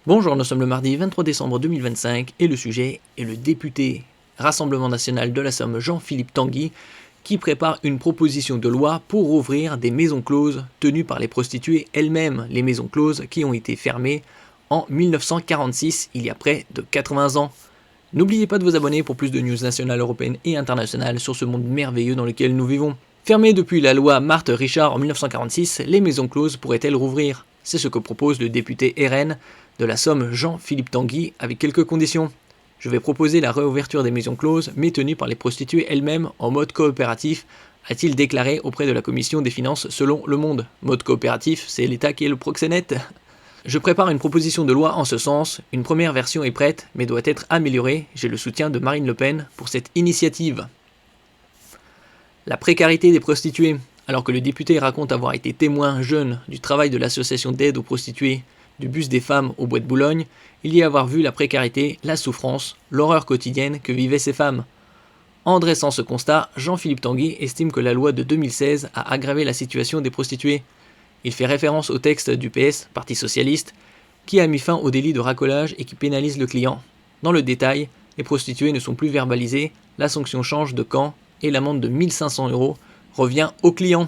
Bonjour, nous sommes le mardi 23 décembre 2025 et le sujet est le député Rassemblement National de la Somme Jean-Philippe Tanguy qui prépare une proposition de loi pour rouvrir des maisons closes tenues par les prostituées elles-mêmes, les maisons closes qui ont été fermées en 1946, il y a près de 80 ans. N'oubliez pas de vous abonner pour plus de news nationales, européennes et internationales sur ce monde merveilleux dans lequel nous vivons. Fermées depuis la loi Marthe Richard en 1946, les maisons closes pourraient-elles rouvrir? C'est ce que propose le député RN de la Somme Jean-Philippe Tanguy avec quelques conditions. Je vais proposer la réouverture des maisons closes mais tenues par les prostituées elles-mêmes en mode coopératif, a-t-il déclaré auprès de la commission des finances selon Le Monde. Mode coopératif, c'est l'État qui est le proxénète. Je prépare une proposition de loi en ce sens, une première version est prête mais doit être améliorée, j'ai le soutien de Marine Le Pen pour cette initiative. La précarité des prostituées. Alors que le député raconte avoir été témoin jeune du travail de l'association d'aide aux prostituées, du bus des femmes au bois de Boulogne, il y a avoir vu la précarité, la souffrance, l'horreur quotidienne que vivaient ces femmes. En dressant ce constat, Jean-Philippe Tanguy estime que la loi de 2016 a aggravé la situation des prostituées. Il fait référence au texte du PS, Parti Socialiste, qui a mis fin au délit de racolage et qui pénalise le client. Dans le détail, les prostituées ne sont plus verbalisées, la sanction change de camp et l'amende de 1500 € revient au client.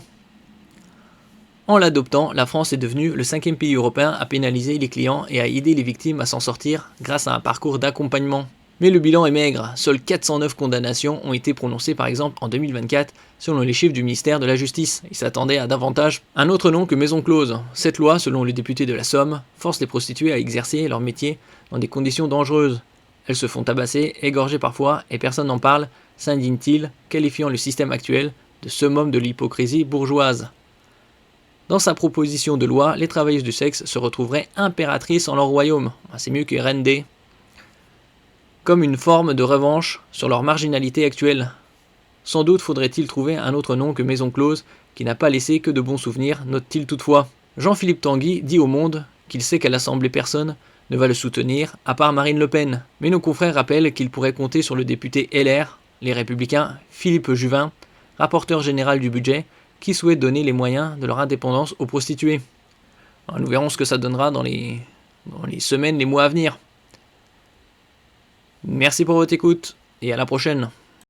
En l'adoptant, la France est devenue le 5e pays européen à pénaliser les clients et à aider les victimes à s'en sortir grâce à un parcours d'accompagnement. Mais le bilan est maigre, seules 409 condamnations ont été prononcées par exemple en 2024 selon les chiffres du ministère de la Justice. Il s'attendait à davantage. Un autre nom que maison close. Cette loi, selon le député de la Somme, force les prostituées à exercer leur métier dans des conditions dangereuses. Elles se font tabasser, égorger parfois et personne n'en parle, s'indigne-t-il, qualifiant le système actuel de summum de l'hypocrisie bourgeoise. Dans sa proposition de loi, les travailleuses du sexe se retrouveraient impératrices en leur royaume. C'est mieux que reine des. Comme une forme de revanche sur leur marginalité actuelle. Sans doute faudrait-il trouver un autre nom que maison close, qui n'a pas laissé que de bons souvenirs, note-t-il toutefois. Jean-Philippe Tanguy dit au Monde qu'il sait qu'à l'Assemblée personne ne va le soutenir, à part Marine Le Pen. Mais nos confrères rappellent qu'il pourrait compter sur le député LR, les Républicains, Philippe Juvin, rapporteur général du budget, qui souhaite donner les moyens de leur indépendance aux prostituées. Alors, nous verrons ce que ça donnera dans les semaines, les mois à venir. Merci pour votre écoute et à la prochaine.